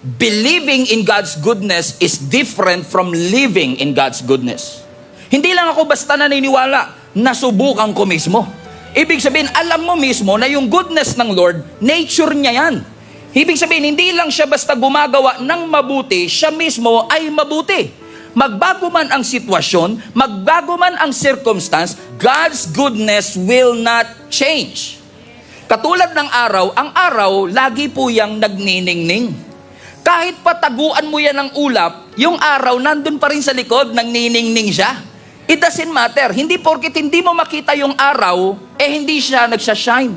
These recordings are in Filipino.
believing in God's goodness is different from living in God's goodness. Hindi lang ako basta naniniwala, nasubukan ko mismo. Ibig sabihin, alam mo mismo na yung goodness ng Lord, nature niya yan. Ibig sabihin, hindi lang siya basta gumagawa ng mabuti, siya mismo ay mabuti. Magbago man ang sitwasyon, magbago man ang circumstance, God's goodness will not change. Katulad ng araw, ang araw, lagi po yang nagniningning. Kahit pataguan mo yan ng ulap, yung araw, nandun pa rin sa likod, nagniningning siya. It doesn't matter. Hindi porket hindi mo makita yung araw, hindi siya nagsashine.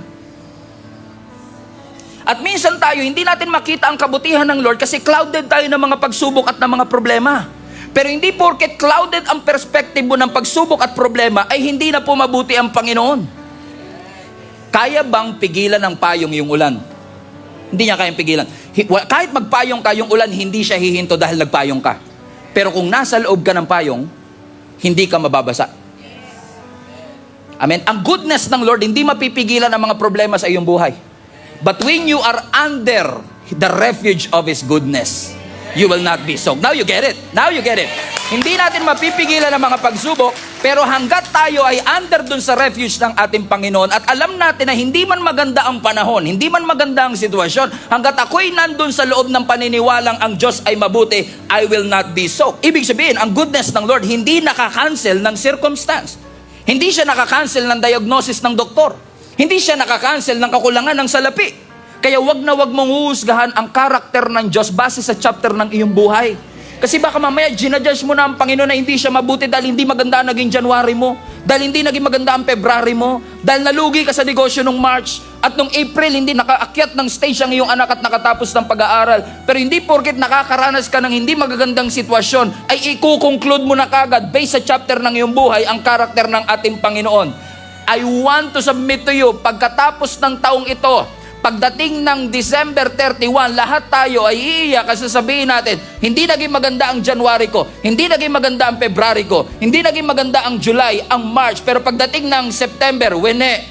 At minsan tayo, hindi natin makita ang kabutihan ng Lord kasi clouded tayo ng mga pagsubok at ng mga problema. Pero hindi porket clouded ang perspective mo ng pagsubok at problema, ay hindi na po mabuti ang Panginoon. Kaya bang pigilan ng payong yung ulan? Hindi niya kayang pigilan. Kahit magpayong ka, yung ulan, hindi siya hihinto dahil nagpayong ka. Pero kung nasa loob ka ng payong, hindi ka mababasa. Amen. Ang goodness ng Lord, hindi mapipigilan ang mga problema sa iyong buhay. But when you are under the refuge of His goodness, you will not be soaked. Now you get it. Now you get it. Hindi natin mapipigilan ang mga pagsubok, pero hanggat tayo ay under dun sa refuge ng ating Panginoon at alam natin na hindi man maganda ang panahon, hindi man maganda ang sitwasyon, hanggat ako'y nandun sa loob ng paniniwalang ang Diyos ay mabuti, I will not be soaked. Ibig sabihin, ang goodness ng Lord hindi nakakancel ng circumstance. Hindi siya nakakancel ng diagnosis ng doktor. Hindi siya nakakancel ng kakulangan ng salapi. Kaya wag na wag mong huhusgahan ang karakter ng Diyos base sa chapter ng iyong buhay. Kasi baka mamaya ginajudge mo na ang Panginoon na hindi siya mabuti dahil hindi maganda ang naging January mo, dahil hindi naging maganda ang February mo, dahil nalugi ka sa negosyo nung March, at nung April hindi nakaakyat ng stage ang iyong anak at nakatapos ng pag-aaral. Pero hindi porket nakakaranas ka ng hindi magagandang sitwasyon, ay i-conclude mo na kagad based sa chapter ng iyong buhay ang karakter ng ating Panginoon. I want to submit to you, pagkatapos ng taong ito, pagdating ng December 31, lahat tayo ay iiyak kasi sabihin natin, hindi naging maganda ang January ko, hindi naging maganda ang February ko, hindi naging maganda ang July, ang March, pero pagdating ng September, whenever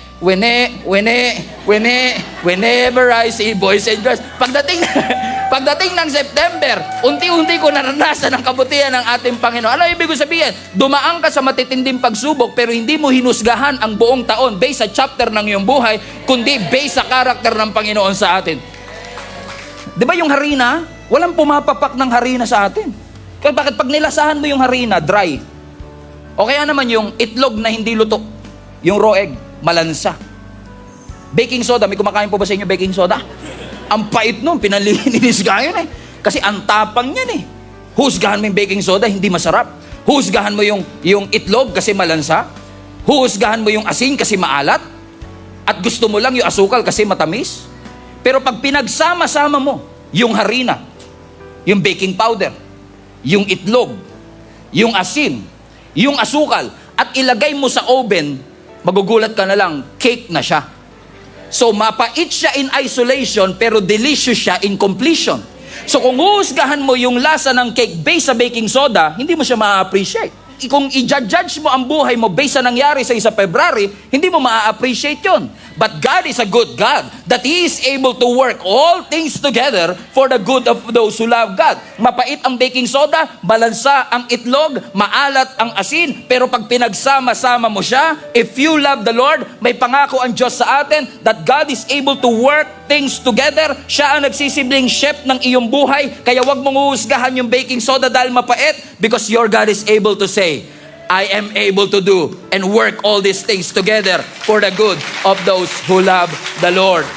I see boys and girls, pagdating ng September, unti-unti ko naranasan ang kabutihan ng ating Panginoon. Ano ibig sabihin? Dumaan ka sa matitinding pagsubok pero hindi mo hinusgahan ang buong taon based sa chapter ng iyong buhay, kundi based sa karakter ng Panginoon sa atin. Di ba yung harina? Walang pumapapak ng harina sa atin. Kaya bakit pag nilasahan mo yung harina, dry? O kaya naman yung itlog na hindi luto, yung raw egg, malansa. Baking soda, may kumakain po ba sa inyo baking soda? Ang pait nun, pinalilinis ka yun eh. Kasi ang tapang yan eh. Husgahan mo yung baking soda, hindi masarap. Husgahan mo yung itlog kasi malansa. Husgahan mo yung asin kasi maalat. At gusto mo lang yung asukal kasi matamis. Pero pag pinagsama-sama mo yung harina, yung baking powder, yung itlog, yung asin, yung asukal, at ilagay mo sa oven, magugulat ka na lang, cake na siya. So, mapait siya in isolation, pero delicious siya in completion. So, kung huhusgahan mo yung lasa ng cake based sa baking soda, hindi mo siya ma-appreciate. Kung i-judge mo ang buhay mo based sa nangyari sa February, hindi mo ma-appreciate yun. But God is a good God, that He is able to work all things together for the good of those who love God. Mapait ang baking soda, balansa ang itlog, maalat ang asin, pero pag pinagsama-sama mo siya, if you love the Lord, may pangako ang Diyos sa atin that God is able to work things together. Siya ang nagsisibling chef ng iyong buhay, kaya wag mong huhusgahan yung baking soda dahil mapait, because your God is able to say, I am able to do and work all these things together for the good of those who love the Lord.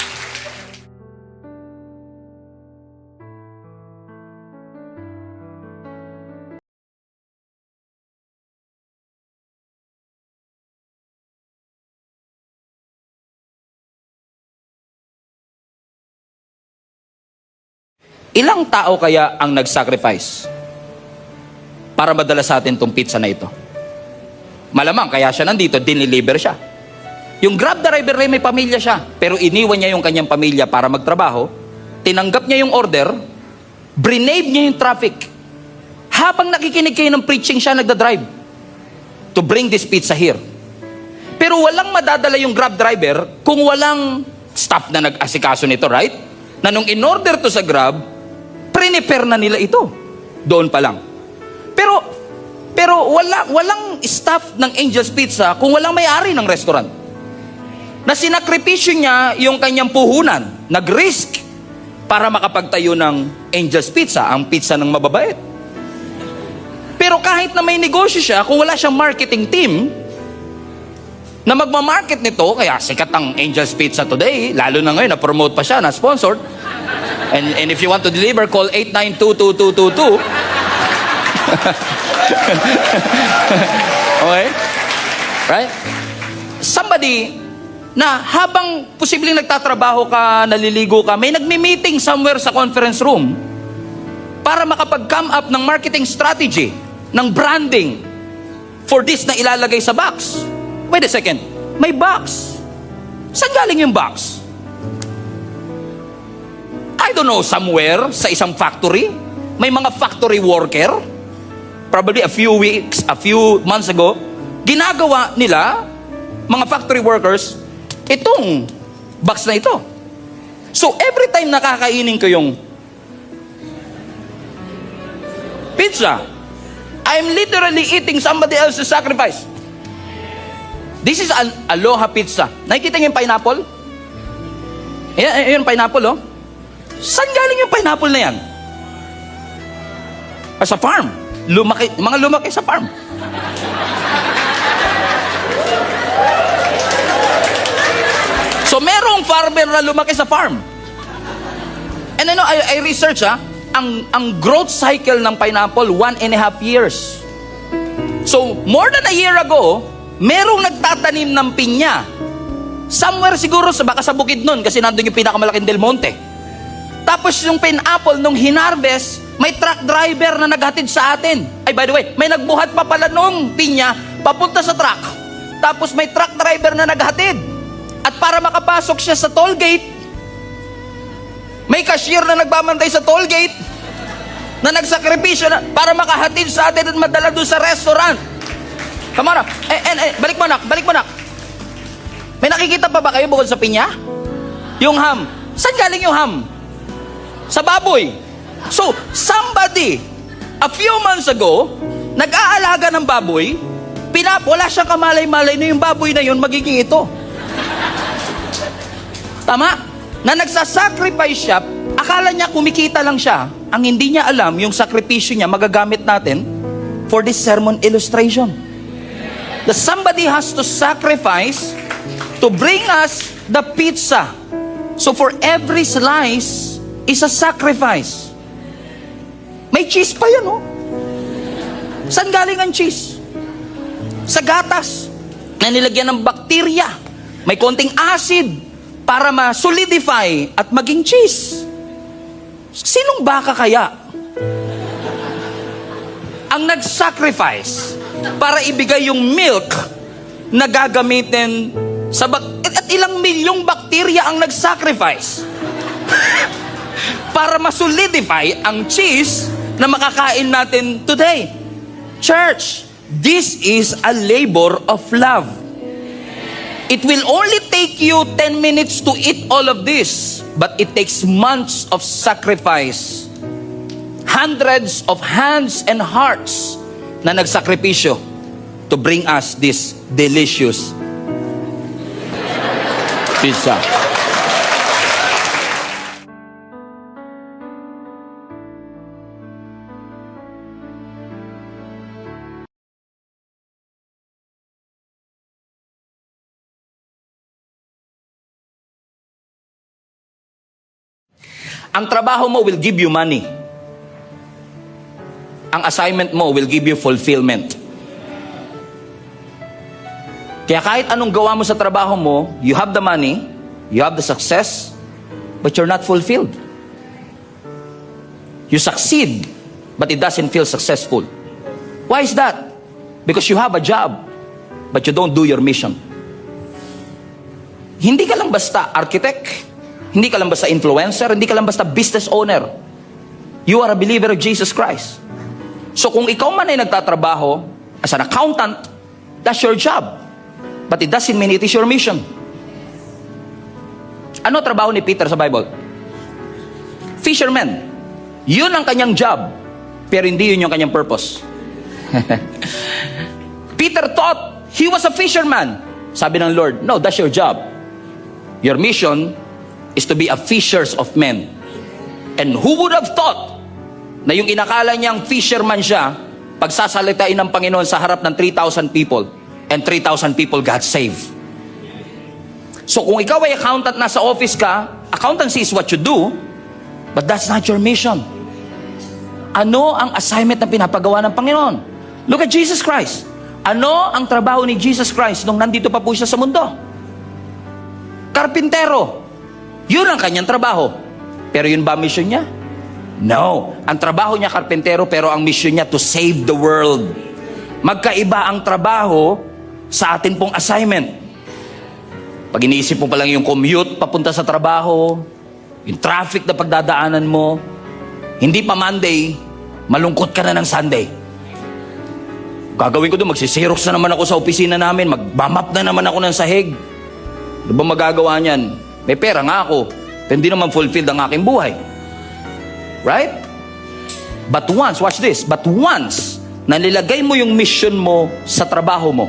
Ilang tao kaya ang nag-sacrifice para madala sa atin itong pizza na ito? Malamang kaya siya nandito, diniliver siya. Yung Grab driver rin may pamilya siya, pero iniwan niya yung kanyang pamilya para magtrabaho, tinanggap niya yung order, brinave niya yung traffic. Habang nakikinig kayo ng preaching siya, nagdadrive to bring this pizza here. Pero walang madadala yung Grab driver kung walang staff na nag-asikaso nito, right? Na nung in-order to sa Grab, prepare na nila ito. Doon pa lang. Pero walang staff ng Angel's Pizza kung walang may-ari ng restaurant. Na sinakripisyo niya yung kanyang puhunan, nag-risk para makapagtayo ng Angel's Pizza, ang pizza ng mababait. Pero kahit na may negosyo siya, kung wala siyang marketing team na magmamarket nito, kaya sikat ang Angel's Pizza today, lalo na ngayon, na-promote pa siya, na-sponsored. And if you want to deliver, call 892-2222. Okay? Right? Somebody na habang posibleng nagtatrabaho ka, naliligo ka, may nagmi-meeting somewhere sa conference room para makapag-come up ng marketing strategy, ng branding for this na ilalagay sa box. Wait a second. May box. Saan galing yung box? I don't know, somewhere sa isang factory. May mga factory worker, probably a few months ago, ginagawa nila, mga factory workers, itong box na ito. So every time nakakainin ko yung pizza, I'm literally eating somebody else's sacrifice. This is an Aloha Pizza. Nakikita niyo yung pineapple? Ayan, yung pineapple, oh. Saan galing yung pineapple na yan? Sa farm. Mga lumaki sa farm. So, merong farmer na lumaki sa farm. And I research, ang growth cycle ng pineapple, 1.5 years. So, more than a year ago, merong nagtatanim ng pinya. Somewhere siguro, baka sa bukid nun, kasi nandun yung pinakamalaking Del Monte. Tapos yung pineapple, nung hinarvest, may truck driver na naghatid sa atin. Ay, by the way, may nagbuhat pa pala nung pinya, papunta sa truck. Tapos may truck driver na naghatid. At para makapasok siya sa toll gate, may cashier na nagbabantay sa toll gate na nagsakripisyo na para makahatid sa atin at madala doon sa restaurant. Come on, balik mo nak. May nakikita pa ba kayo bukod sa pinya? Yung ham. Saan galing yung ham? Sa baboy. So, somebody, a few months ago, nag-aalaga ng baboy, wala siyang kamalay-malay na yung baboy na yun magiging ito. Tama? Na nagsasacrifice siya, akala niya kumikita lang siya. Ang hindi niya alam, yung sakripisyo niya magagamit natin for this sermon illustration. That somebody has to sacrifice to bring us the pizza. So for every slice is a sacrifice. May cheese pa yun, oh. Saan galing ang cheese? Sa gatas na nilagyan ng bakterya. May konting acid para ma-solidify at maging cheese. Sinong baka kaya ang nag-sacrifice para ibigay yung milk na gagamitin sa at ilang milyong bakterya ang nag-sacrifice para ma-solidify ang cheese na makakain natin today. Church, this is a labor of love. It will only take you 10 minutes to eat all of this, but it takes months of sacrifice. Hundreds of hands and hearts na nagsakripisyo to bring us this delicious pizza. Ang trabaho mo will give you money. Ang assignment mo will give you fulfillment. Kaya kahit anong gawa mo sa trabaho mo, you have the money, you have the success, but you're not fulfilled. You succeed, but it doesn't feel successful. Why is that? Because you have a job, but you don't do your mission. Hindi ka lang basta architect, hindi ka lang basta influencer, hindi ka lang basta business owner. You are a believer of Jesus Christ. So kung ikaw man ay nagtatrabaho as an accountant, that's your job. But it doesn't mean it is your mission. Ano trabaho ni Peter sa Bible? Fisherman. Yun ang kanyang job, pero hindi yun yung kanyang purpose. Peter thought he was a fisherman. Sabi ng Lord, no, that's your job. Your mission is to be a fishers of men. And who would have thought na yung inakala niyang fisherman siya, pagsasalitain ng Panginoon sa harap ng 3,000 people, and 3,000 people got saved. So kung ikaw ay accountant, nasa office ka, accountancy is what you do, but that's not your mission. Ano ang assignment na pinapagawa ng Panginoon? Look at Jesus Christ. Ano ang trabaho ni Jesus Christ nung nandito pa po siya sa mundo? Karpintero. Yun ang kanyang trabaho. Pero yun ba ang mission niya? No. Ang trabaho niya karpintero, pero ang mission niya to save the world. Magkaiba ang trabaho sa atin pong assignment. Pag iniisip mo pa lang yung commute papunta sa trabaho, yung traffic na pagdadaanan mo, hindi pa Monday, malungkot ka na ng Sunday. Gagawin ko doon, magsisirox na naman ako sa opisina namin, magbamap na naman ako ng sahig. Ano ba magagawa niyan? May pera nga ako, pero hindi naman fulfilled ang aking buhay. Right? But once, watch this, but once, nalilagay mo yung mission mo sa trabaho mo,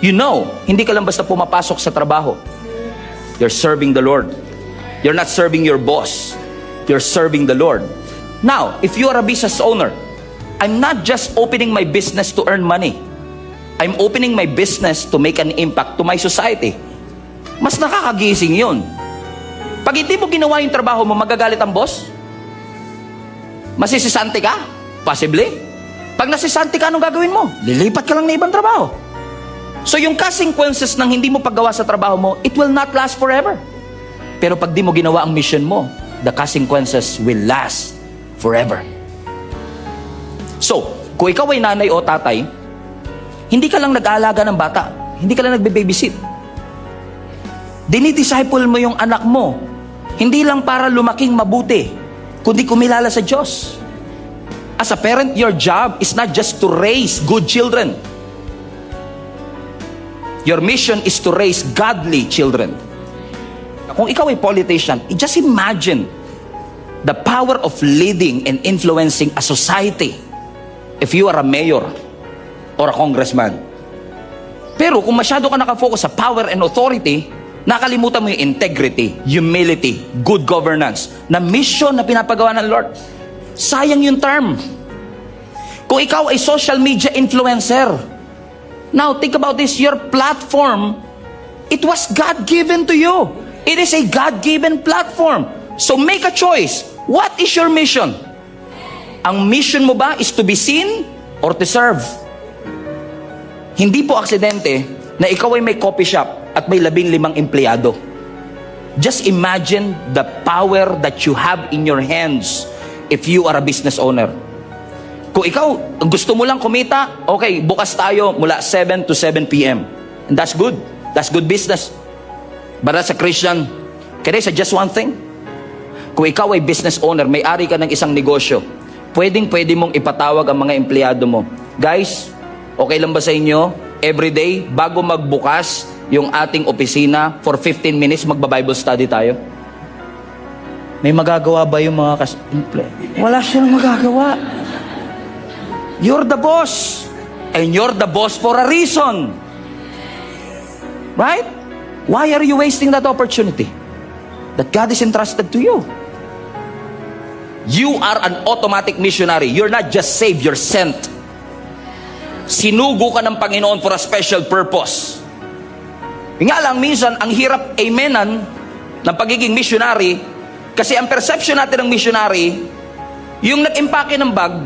you know, hindi ka lang basta pumapasok sa trabaho. You're serving the Lord. You're not serving your boss. You're serving the Lord. Now, if you are a business owner, I'm not just opening my business to earn money. I'm opening my business to make an impact to my society. Mas nakakagising yun. Pag hindi mo ginawa yung trabaho mo, magagalit ang boss? Masisisante ka? Possibly. Pag nasisante ka, anong gagawin mo? Lilipat ka lang na ibang trabaho. So yung consequences ng hindi mo paggawa sa trabaho mo, it will not last forever. Pero pag di mo ginawa ang mission mo, the consequences will last forever. So, kung ikaw ay nanay o tatay, hindi ka lang nag-aalaga ng bata, hindi ka lang nagbe-babysit. Dinidisciple mo yung anak mo, hindi lang para lumaking mabuti, kundi kumilala sa Diyos. As a parent, your job is not just to raise good children. Your mission is to raise godly children. Kung ikaw ay politician, just imagine the power of leading and influencing a society if you are a mayor or a congressman. Pero kung masyado ka nakafocus sa power and authority, nakalimutan mo yung integrity, humility, good governance, na mission na pinapagawa ng Lord. Sayang yung term. Kung ikaw ay social media influencer, now, think about this. Your platform, it was God-given to you. It is a God-given platform. So, make a choice. What is your mission? Ang mission mo ba is to be seen or to serve? Hindi po aksidente na ikaw ay may coffee shop at may 15 empleyado. Just imagine the power that you have in your hands if you are a business owner. Kung ikaw, gusto mo lang kumita, okay, bukas tayo mula 7 to 7 p.m. And that's good. That's good business. But as a Christian, can I suggest one thing? Kung ikaw ay business owner, may-ari ka ng isang negosyo, pwede mong ipatawag ang mga empleyado mo. Guys, okay lang ba sa inyo? Everyday, bago magbukas yung ating opisina, for 15 minutes, magba-Bible study tayo? May magagawa ba yung mga Wala silang magagawa. You're the boss. And you're the boss for a reason. Right? Why are you wasting that opportunity that God is entrusted to you? You are an automatic missionary. You're not just saved, you're sent. Sinugo ka ng Panginoon for a special purpose. Nga lang, minsan, ang hirap amenan ng pagiging missionary kasi ang perception natin ng missionary, yung nag-impake ng bag,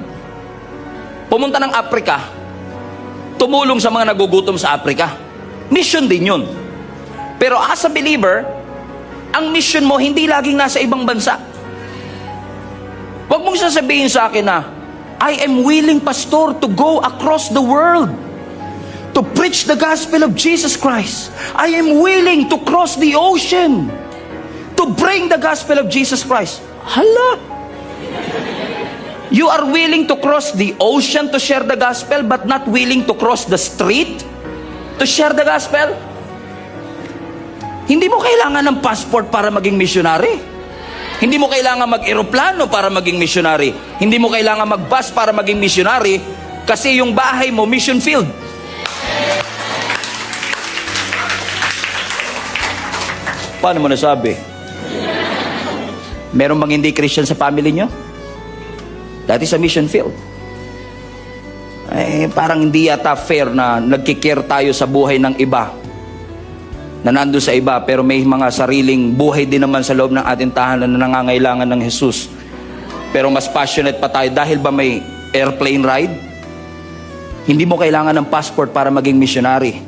pumunta ng Africa, tumulong sa mga nagugutom sa Africa. Mission din yun. Pero as a believer, ang mission mo hindi laging nasa ibang bansa. Huwag mong sasabihin sa akin na, I am willing, pastor, to go across the world to preach the gospel of Jesus Christ. I am willing to cross the ocean to bring the gospel of Jesus Christ. Hala! You are willing to cross the ocean to share the gospel, but not willing to cross the street to share the gospel? Hindi mo kailangan ng passport para maging missionary. Hindi mo kailangan mag-eroplano para maging missionary. Hindi mo kailangan mag-bus para maging missionary kasi yung bahay mo, mission field. Paano mo nasabi? Meron bang hindi Christian sa family nyo? That is a mission field. Parang hindi yata fair na nagkikare tayo sa buhay ng iba, na nandun sa iba, pero may mga sariling buhay din naman sa loob ng ating tahanan na nangangailangan ng Jesus. Pero mas passionate pa tayo dahil ba may airplane ride? Hindi mo kailangan ng passport para maging missionary.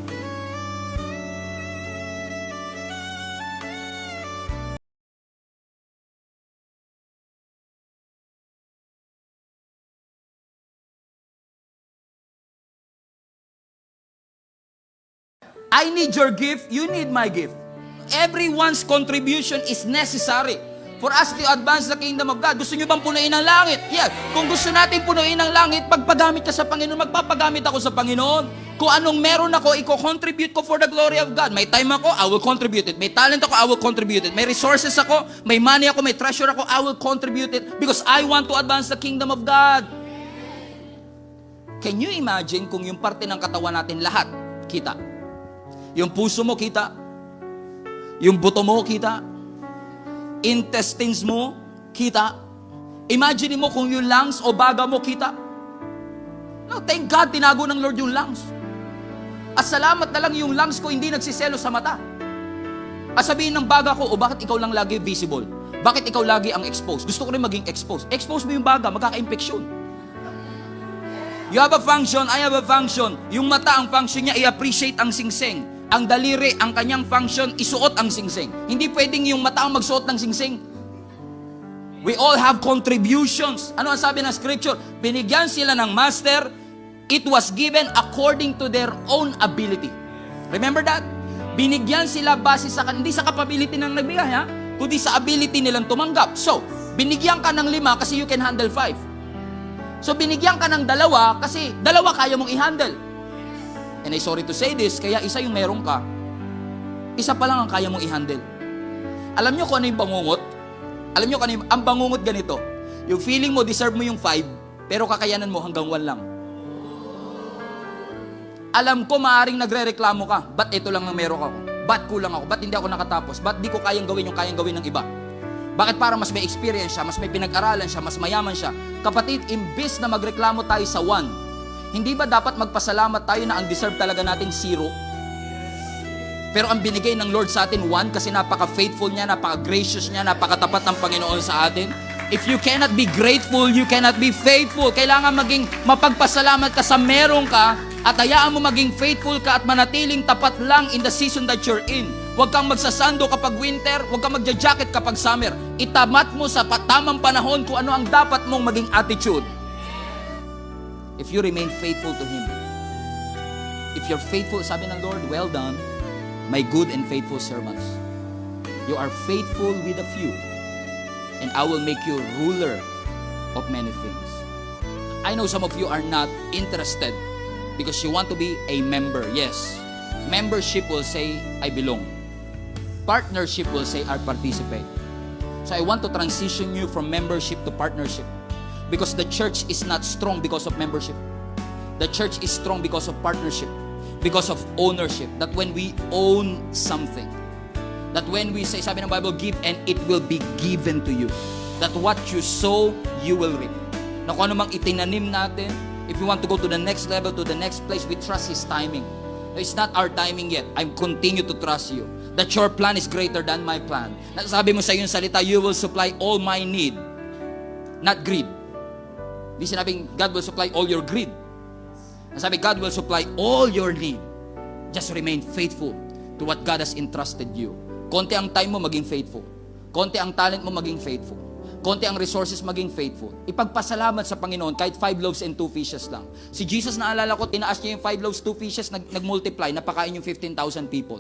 I need your gift, you need my gift. Everyone's contribution is necessary for us to advance the kingdom of God. Gusto nyo bang punuin ang langit? Yeah. Kung gusto natin punuin ang langit, pagpagamit ka sa Panginoon, magpapagamit ako sa Panginoon. Kung anong meron ako, i-contribute ko for the glory of God. May time ako, I will contribute it. May talent ako, I will contribute it. May resources ako, may money ako, may treasure ako, I will contribute it because I want to advance the kingdom of God. Can you imagine kung yung parte ng katawan natin lahat, kita? Yung puso mo, kita. Yung buto mo, kita. Intestines mo, kita. Imagine mo kung yung lungs o baga mo, kita. No, thank God, tinago ng Lord yung lungs. At salamat na lang yung lungs ko hindi nagsiselo sa mata. At sabihin ng baga ko, bakit ikaw lang lagi visible? Bakit ikaw lagi ang exposed? Gusto ko rin maging exposed. Expose mo yung baga, magkaka-infection. You have a function, I have a function. Yung mata, ang function niya, i-appreciate ang singsing. Ang daliri, ang kanyang function, isuot ang singsing. Hindi pwedeng yung mata ang magsuot ng singsing. We all have contributions. Ano ang sabi ng scripture? Binigyan sila ng master, it was given according to their own ability. Remember that? Binigyan sila base sa, hindi sa capability ng nagbigay, ha? Kundi sa ability nilang tumanggap. So, binigyan ka ng 5 kasi you can handle 5. So, binigyan ka ng 2 kasi 2 kaya mong i-handle. And I sorry to say this, kaya isa yung meron ka, isa pa lang ang kaya mong i-handle. Alam nyo kung ano yung bangungot? Alam nyo kung ano yung, ang bangungot ganito, yung feeling mo, deserve mo yung 5, pero kakayanan mo hanggang 1 lang. Alam ko, maaring nagre-reklamo ka, ba't ito lang ang meron ako? Ba't kulang ako? Ba't hindi ako nakatapos? Ba't di ko kayang gawin yung kayang gawin ng iba? Bakit para mas may experience siya, mas may pinag-aralan siya, mas mayaman siya? Kapatid, imbis na magreklamo tayo sa 1, hindi ba dapat magpasalamat tayo na ang deserve talaga natin 0? Pero ang binigay ng Lord sa atin 1 kasi napaka-faithful niya, napaka-gracious niya, napakatapat ng Panginoon sa atin. If you cannot be grateful, you cannot be faithful. Kailangan maging mapagpasalamat ka sa meron ka at hayaan mo maging faithful ka at manatiling tapat lang in the season that you're in. Huwag kang magsasando kapag winter, huwag kang magja-jacket kapag summer. Itamat mo sa tamang panahon kung ano ang dapat mong maging attitude. If you remain faithful to Him. If you're faithful, sabi ng Lord, well done, my good and faithful servants. You are faithful with a few, and I will make you ruler of many things. I know some of you are not interested because you want to be a member. Yes, membership will say, I belong. Partnership will say, I participate. So I want to transition you from membership to partnership. Because the church is not strong because of membership. The church is strong because of partnership, because of ownership. That when we own something, that when we say, sabi ng Bible, give and it will be given to you. That what you sow, you will reap. Na kung ano mang itinanim natin, if we want to go to the next level, to the next place, we trust His timing. No, it's not our timing yet. I continue to trust you. That your plan is greater than my plan. Sabi mo sa iyong salita, you will supply all my need, not greed. Hindi sinabing God will supply all your greed. Sabi, God will supply all your need. Just remain faithful to what God has entrusted you. Konti ang time mo, maging faithful. Konti ang talent mo, maging faithful. Konti ang resources, maging faithful. Ipagpasalamat sa Panginoon kahit 5 loaves and 2 fishes lang. Si Jesus, naalala ko, tinaas niya yung 5 loaves, 2 fishes, nag-multiply, napakain yung 15,000 people.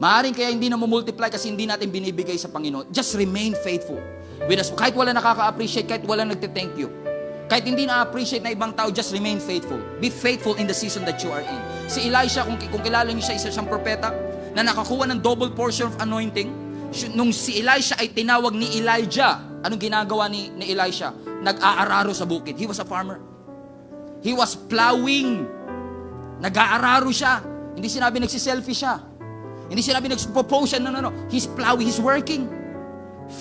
Maaring kaya hindi na multiply kasi hindi natin binibigay sa Panginoon. Just remain faithful. With us, kahit wala nakaka-appreciate, kahit wala nagte-thank you. Kahit hindi na-appreciate na ibang tao, just remain faithful. Be faithful in the season that you are in. Si Elisha, kung kilala niyo siya, isa siyang propeta na nakakuha ng double portion of anointing. nung si Elisha ay tinawag ni Elijah, anong ginagawa ni Elisha? Nag-aararo sa bukid. He was a farmer. He was plowing. Nag-aararo siya. Hindi sinabi nagsiselfie siya. Hindi sinabi nagpo-post siya. No. He's plowing. He's working.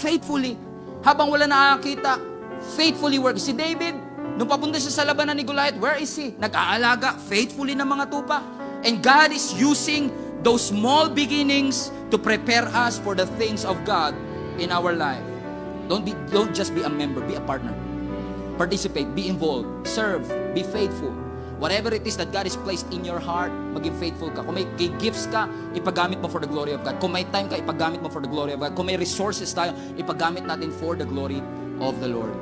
Faithfully. Habang wala nakakita, faithfully work. Si David, nung papunta siya sa labanan ni Goliath, where is he? Nag-aalaga faithfully ng mga tupa. And God is using those small beginnings to prepare us for the things of God in our life. Don't just be a member, be a partner. Participate, be involved, serve, be faithful. Whatever it is that God has placed in your heart, maging faithful ka. Kung may gifts ka, ipagamit mo for the glory of God. Kung may time ka, ipagamit mo for the glory of God. Kung may resources tayo, ipagamit natin for the glory of the Lord.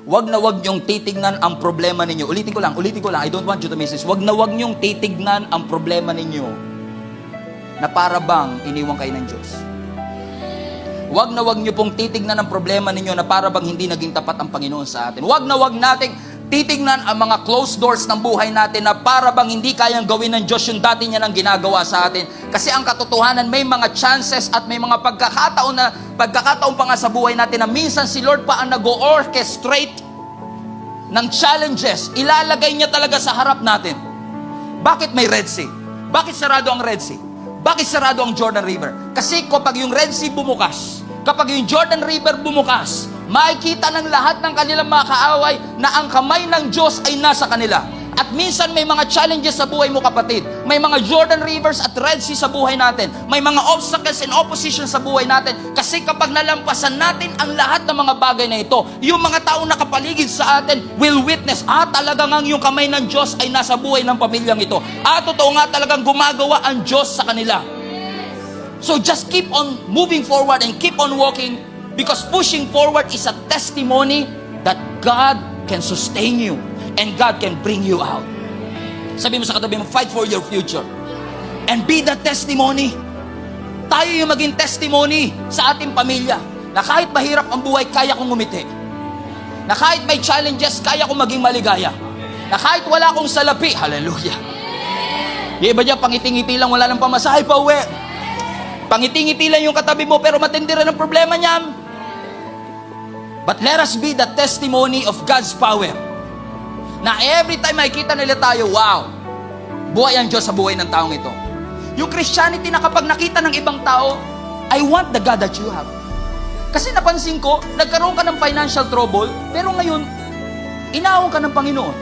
Wag na wag niyong titignan ang problema ninyo. Ulitin ko lang. I don't want you to miss this. Wag na wag niyong titignan ang problema ninyo na para bang iniwan kayo ng Diyos. Wag na wag niyo pong titignan ang problema ninyo na para bang hindi naging tapat ang Panginoon sa atin. Wag na wag nating titignan ang mga closed doors ng buhay natin na para bang hindi kayang gawin ng Diyos yung dati niya nang ginagawa sa atin. Kasi ang katotohanan, may mga chances at may mga pagkakataon pa nga sa buhay natin na minsan si Lord pa ang nag-o-orchestrate ng challenges. Ilalagay niya talaga sa harap natin. Bakit may Red Sea? Bakit sarado ang Red Sea? Bakit sarado ang Jordan River? Kasi kapag yung Red Sea bumukas, kapag yung Jordan River bumukas, makikita ng lahat ng kanilang mga kaaway na ang kamay ng Diyos ay nasa kanila. At minsan may mga challenges sa buhay mo, kapatid. May mga Jordan Rivers at Red Sea sa buhay natin. May mga obstacles and opposition sa buhay natin. Kasi kapag nalampasan natin ang lahat ng mga bagay na ito, yung mga taong nakapaligid sa atin will witness, talaga nga yung kamay ng Diyos ay nasa buhay ng pamilyang ito. Totoo nga talagang gumagawa ang Diyos sa kanila. So just keep on moving forward and keep on walking, because pushing forward is a testimony that God can sustain you and God can bring you out. Sabi mo sa katabi mo, fight for your future and be the testimony. Tayo yung maging testimony sa ating pamilya na kahit mahirap ang buhay, kaya kong ngumiti. Na kahit may challenges, kaya kong maging maligaya. Na kahit wala akong salapi, hallelujah. Yung iba dyan, pangiti-ngiti lang, wala nang pamasahe pa uwi. Pangiti-ngiti lang yung katabi mo, pero matindi rin ang problema niyan. But let us be the testimony of God's power. Na every time makikita nila tayo, wow, buhay ang Diyos sa buhay ng taong ito. Yung Christianity na kapag nakita ng ibang tao, I want the God that you have. Kasi napansin ko, nagkaroon ka ng financial trouble, pero ngayon, inaawang ka ng Panginoon.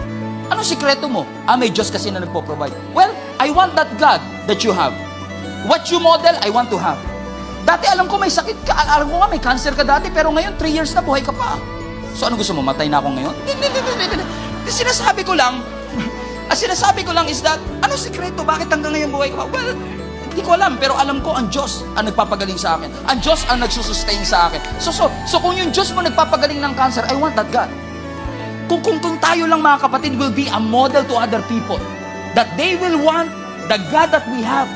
Anong sikreto mo? May Diyos kasi na nagpo-provide. Well, I want that God that you have. What you model, I want to have. Dati alam ko may sakit ka, alam ko nga may cancer ka dati, pero ngayon 3 years na buhay ka pa. So ano gusto mo, matay na ako ngayon? Sinasabi ko lang is that, ano sikreto, bakit hanggang ngayon buhay ka pa? Well, hindi ko alam, pero alam ko ang Diyos ang nagpapagaling sa akin. Ang Diyos ang nagsusustain sa akin. So kung yung Diyos mo nagpapagaling ng cancer, I want that God. Kung tayo lang mga kapatid will be a model to other people, that they will want the God that we have.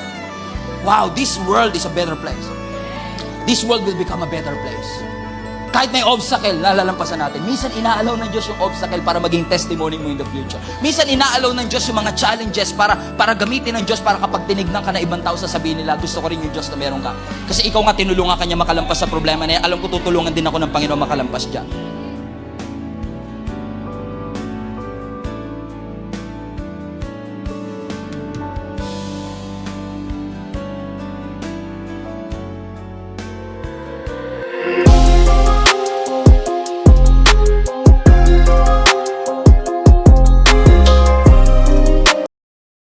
Wow, this world is a better place. This world will become a better place. Kahit may obstacle, nalalampasan natin. Minsan inaalaw ng Diyos yung obstacle para maging testimony mo in the future. Minsan inaalaw ng Diyos yung mga challenges para gamitin ng Diyos para kapag tinignan ka na ibang tao, sasabihin nila, gusto ko rin yung Diyos na meron ka. Kasi ikaw nga tinulungan ka niya makalampas sa problema na yan. Alam ko tutulungan din ako ng Panginoon makalampas dyan.